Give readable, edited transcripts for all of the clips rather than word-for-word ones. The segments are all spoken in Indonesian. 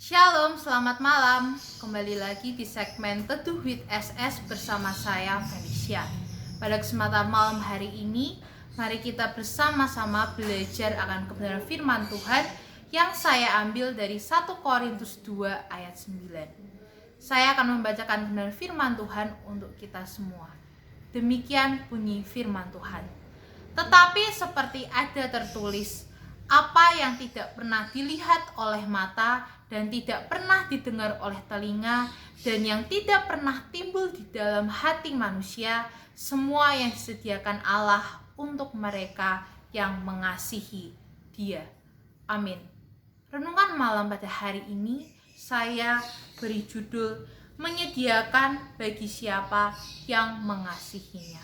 Shalom, selamat malam. Kembali lagi di segmen Teduh with SS bersama saya, Felicia. Pada kesempatan malam hari ini, mari kita bersama-sama belajar akan kebenaran firman Tuhan yang saya ambil dari 1 Korintus 2 ayat 9. Saya akan membacakan kebenaran firman Tuhan untuk kita semua. Demikian bunyi firman Tuhan. Tetapi seperti ada tertulis, apa yang tidak pernah dilihat oleh mata dan tidak pernah didengar oleh telinga dan yang tidak pernah timbul di dalam hati manusia, semua yang disediakan Allah untuk mereka yang mengasihi Dia. Amin. Renungan malam pada hari ini saya beri judul menyediakan bagi siapa yang mengasihinya.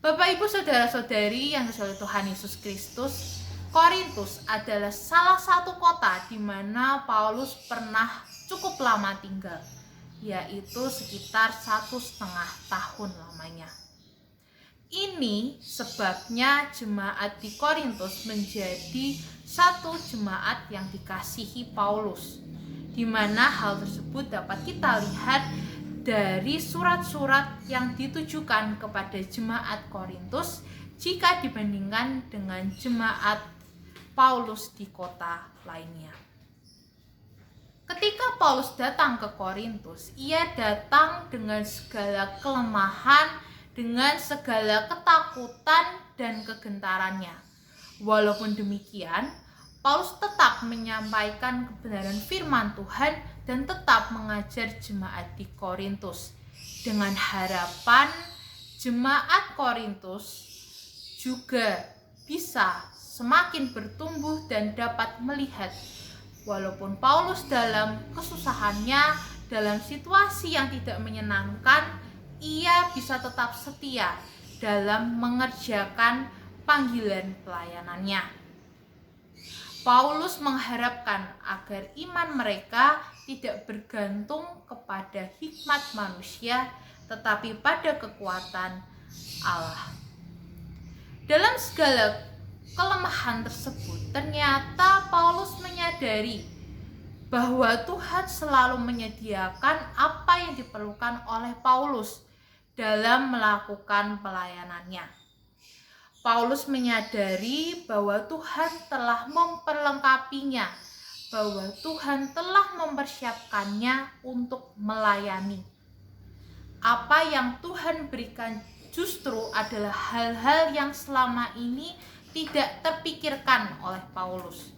Bapak, Ibu, Saudara-saudari yang disayang Tuhan Yesus Kristus, Korintus adalah salah satu kota di mana Paulus pernah cukup lama tinggal, yaitu sekitar 1,5 tahun lamanya. Ini sebabnya jemaat di Korintus menjadi satu jemaat yang dikasihi Paulus, di mana hal tersebut dapat kita lihat dari surat-surat yang ditujukan kepada jemaat Korintus jika dibandingkan dengan jemaat Paulus di kota lainnya. Ketika Paulus datang ke Korintus, ia datang dengan segala kelemahan, dengan segala ketakutan dan kegentarannya. Walaupun demikian, Paulus tetap menyampaikan kebenaran firman Tuhan dan tetap mengajar jemaat di Korintus dengan harapan jemaat Korintus juga bisa semakin bertumbuh dan dapat melihat walaupun Paulus dalam kesusahannya, dalam situasi yang tidak menyenangkan, ia bisa tetap setia dalam mengerjakan panggilan pelayanannya. Paulus mengharapkan agar iman mereka tidak bergantung kepada hikmat manusia, tetapi pada kekuatan Allah. Dalam segala kelemahan tersebut, ternyata Paulus menyadari bahwa Tuhan selalu menyediakan apa yang diperlukan oleh Paulus dalam melakukan pelayanannya. Paulus menyadari bahwa Tuhan telah memperlengkapinya, bahwa Tuhan telah mempersiapkannya untuk melayani. Apa yang Tuhan berikan justru adalah hal-hal yang selama ini tidak terpikirkan oleh Paulus.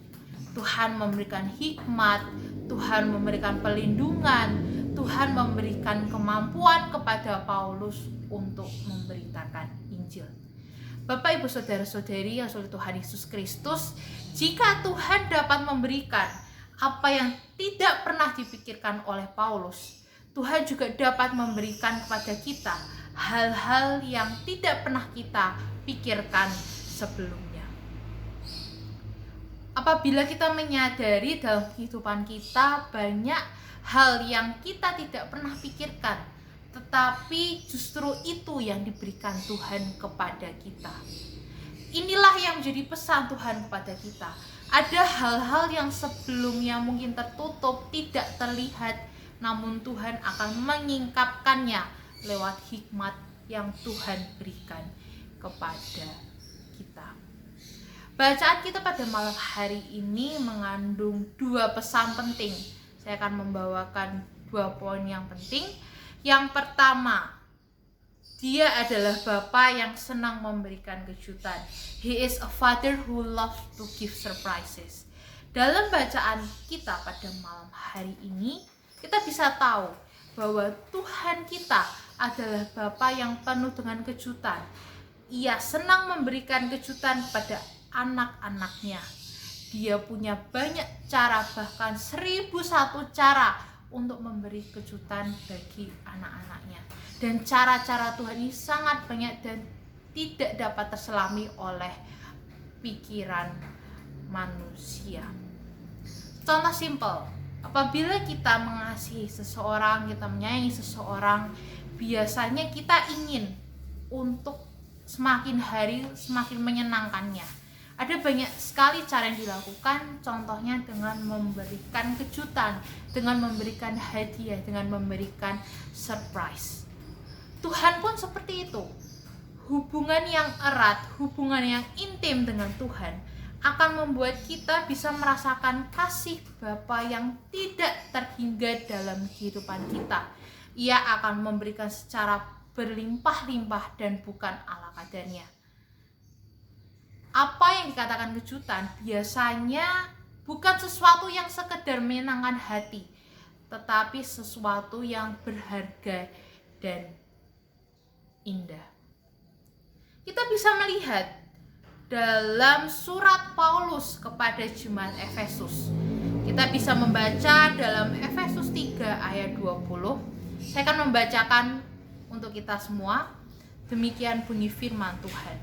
Tuhan memberikan hikmat, Tuhan memberikan pelindungan, Tuhan memberikan kemampuan kepada Paulus untuk memberitakan Injil. Bapak, Ibu, Saudara-saudari yang oleh Tuhan Yesus Kristus, jika Tuhan dapat memberikan apa yang tidak pernah dipikirkan oleh Paulus, Tuhan juga dapat memberikan kepada kita hal-hal yang tidak pernah kita pikirkan sebelumnya. Apabila kita menyadari dalam kehidupan kita banyak hal yang kita tidak pernah pikirkan, tetapi justru itu yang diberikan Tuhan kepada kita. Inilah yang menjadi pesan Tuhan kepada kita. Ada hal-hal yang sebelumnya mungkin tertutup, tidak terlihat, namun Tuhan akan menyingkapkannya lewat hikmat yang Tuhan berikan kepada kita. Bacaan kita pada malam hari ini mengandung 2 pesan penting. Saya akan membawakan 2 poin yang penting. Yang pertama, Dia adalah Bapa yang senang memberikan kejutan. He is a father who loves to give surprises. Dalam bacaan kita pada malam hari ini, kita bisa tahu bahwa Tuhan kita adalah Bapa yang penuh dengan kejutan. Ia senang memberikan kejutan pada anak-anaknya. Dia punya banyak cara, bahkan 1001 cara untuk memberi kejutan bagi anak-anaknya. Dan cara-cara Tuhan ini sangat banyak dan tidak dapat terselami oleh pikiran manusia. Contoh simpel, apabila kita mengasihi seseorang, kita menyayangi seseorang, biasanya kita ingin untuk semakin hari semakin menyenangkannya. Ada banyak sekali cara yang dilakukan, contohnya dengan memberikan kejutan, dengan memberikan hadiah, dengan memberikan surprise. Tuhan pun seperti itu. Hubungan yang erat, hubungan yang intim dengan Tuhan akan membuat kita bisa merasakan kasih Bapa yang tidak terhingga dalam kehidupan kita. Ia akan memberikan secara berlimpah-limpah dan bukan ala kadarnya. Apa yang dikatakan kejutan biasanya bukan sesuatu yang sekedar menyenangkan hati, tetapi sesuatu yang berharga dan indah. Kita bisa melihat dalam surat Paulus kepada jemaat Efesus. Kita bisa membaca dalam Efesus 3 ayat 20. Saya akan membacakan untuk kita semua. Demikian bunyi firman Tuhan.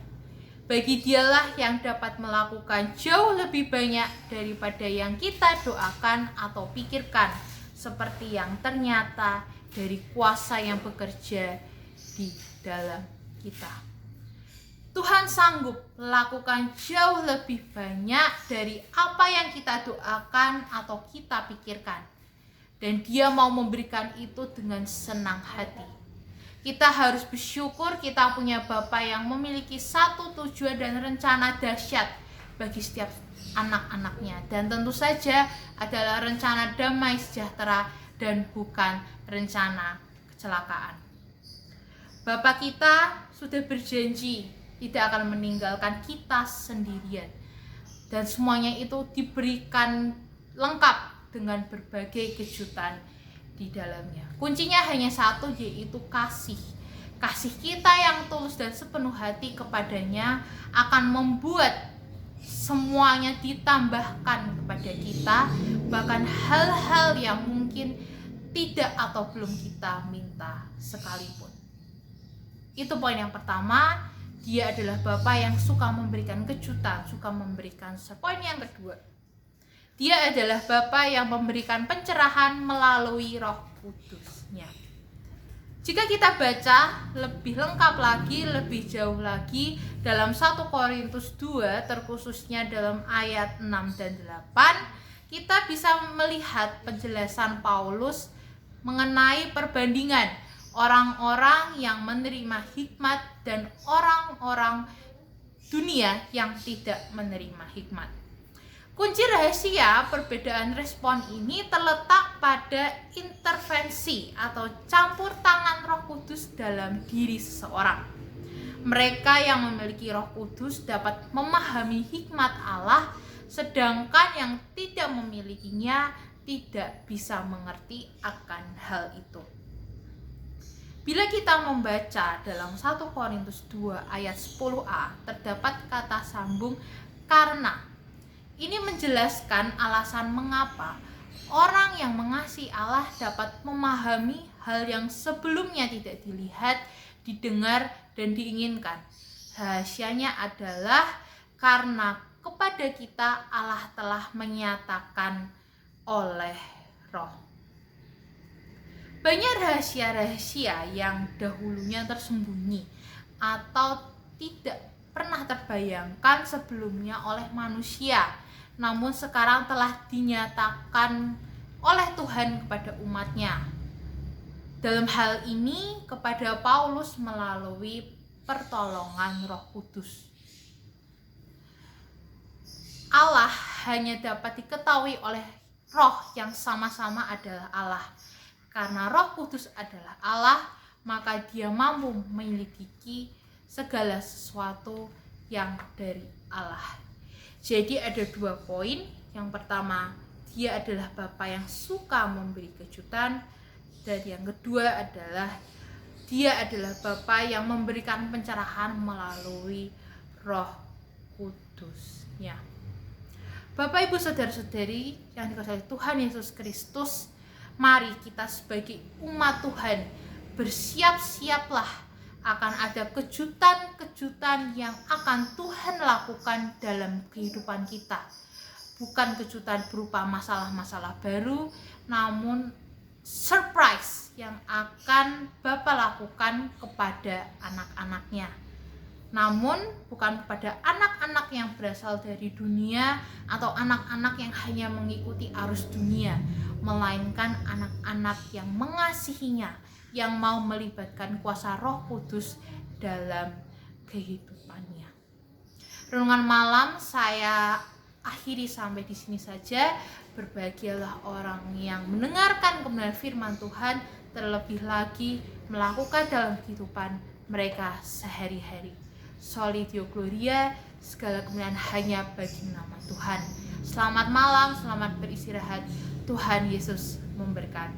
Bagi Dialah yang dapat melakukan jauh lebih banyak daripada yang kita doakan atau pikirkan, seperti yang ternyata dari kuasa yang bekerja di dalam kita. Tuhan sanggup melakukan jauh lebih banyak dari apa yang kita doakan atau kita pikirkan. Dan Dia mau memberikan itu dengan senang hati. Kita harus bersyukur kita punya Bapa yang memiliki satu tujuan dan rencana dahsyat bagi setiap anak-anaknya. Dan tentu saja adalah rencana damai sejahtera dan bukan rencana kecelakaan. Bapa kita sudah berjanji tidak akan meninggalkan kita sendirian. Dan semuanya itu diberikan lengkap dengan berbagai kejutan di dalamnya. Kuncinya hanya satu, yaitu kasih. Kasih kita yang tulus dan sepenuh hati kepadanya akan membuat semuanya ditambahkan kepada kita, bahkan hal-hal yang mungkin tidak atau belum kita minta sekalipun. Itu poin yang pertama. Dia adalah Bapa yang suka memberikan kejutan, suka memberikan poin yang kedua. Dia adalah Bapa yang memberikan pencerahan melalui Roh Kudus-Nya. Jika kita baca lebih lengkap lagi, lebih jauh lagi dalam 1 Korintus 2, terkhususnya dalam ayat 6 dan 8, kita bisa melihat penjelasan Paulus mengenai perbandingan orang-orang yang menerima hikmat dan orang-orang dunia yang tidak menerima hikmat. Kunci rahasia perbedaan respon ini terletak pada intervensi atau campur tangan Roh Kudus dalam diri seseorang. Mereka yang memiliki Roh Kudus dapat memahami hikmat Allah, sedangkan yang tidak memilikinya tidak bisa mengerti akan hal itu. Bila kita membaca dalam 1 Korintus 2 ayat 10a, terdapat kata sambung karena. Ini menjelaskan alasan mengapa orang yang mengasihi Allah dapat memahami hal yang sebelumnya tidak dilihat, didengar, dan diinginkan. Rahasianya adalah karena kepada kita Allah telah menyatakan oleh Roh. Banyak rahasia-rahasia yang dahulunya tersembunyi atau tidak pernah terbayangkan sebelumnya oleh manusia, namun sekarang telah dinyatakan oleh Tuhan kepada umatnya. Dalam hal ini kepada Paulus melalui pertolongan Roh Kudus. Allah hanya dapat diketahui oleh Roh yang sama-sama adalah Allah. Karena Roh Kudus adalah Allah, maka Dia mampu menyelidiki segala sesuatu yang dari Allah. Jadi ada 2 poin. Yang pertama, Dia adalah Bapa yang suka memberi kejutan. Dan yang kedua adalah Dia adalah Bapa yang memberikan pencerahan melalui Roh Kudus-Nya. Bapak, Ibu, Saudara-saudari yang dikasihi Tuhan Yesus Kristus, mari kita sebagai umat Tuhan bersiap-siaplah akan ada kejutan-kejutan yang akan Tuhan lakukan dalam kehidupan kita. Bukan kejutan berupa masalah-masalah baru, namun surprise yang akan Bapa lakukan kepada anak-anaknya. namun bukan kepada anak-anak yang berasal dari dunia atau anak-anak yang hanya mengikuti arus dunia, melainkan anak-anak yang mengasihinya, yang mau melibatkan kuasa Roh Kudus dalam kehidupannya. Renungan malam saya akhiri sampai di sini saja. Berbahagialah orang yang mendengarkan kebenaran firman Tuhan, terlebih lagi melakukan dalam kehidupan mereka sehari-hari. Soli Deo Gloria, segala kemuliaan hanya bagi nama Tuhan. Selamat malam, selamat beristirahat. Tuhan Yesus memberkati.